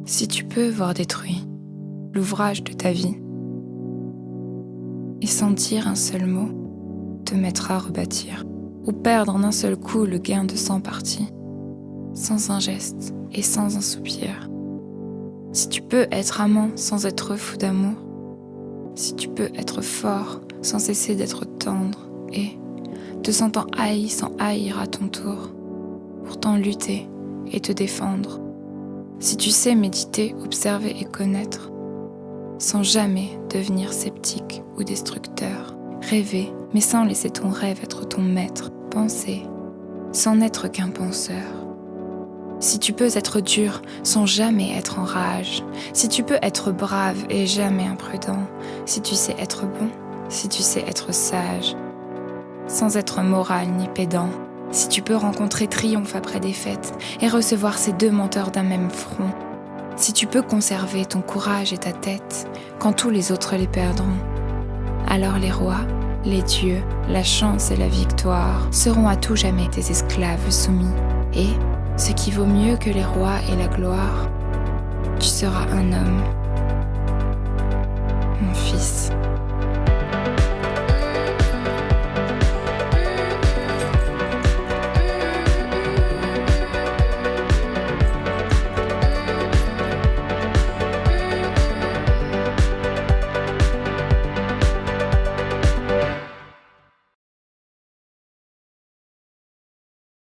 Si tu peux voir détruit l'ouvrage de ta vie et sentir un seul mot te mettre à rebâtir, ou perdre en un seul coup le gain de 100 parties, sans un geste et sans un soupir. Si tu peux être amant sans être fou d'amour, si tu peux être fort sans cesser d'être tendre et, te sentant haï sans haïr à ton tour, pourtant lutter et te défendre, si tu sais méditer, observer et connaître, sans jamais devenir sceptique ou destructeur, rêver mais sans laisser ton rêve être ton maître, penser sans n'être qu'un penseur. Si tu peux être dur sans jamais être en rage, si tu peux être brave et jamais imprudent, si tu sais être bon, si tu sais être sage, sans être moral ni pédant, si tu peux rencontrer triomphe après défaite et recevoir ces deux menteurs d'un même front, si tu peux conserver ton courage et ta tête quand tous les autres les perdront, alors les rois, les dieux, la chance et la victoire seront à tout jamais tes esclaves soumis. Et, ce qui vaut mieux que les rois et la gloire, tu seras un homme, mon fils.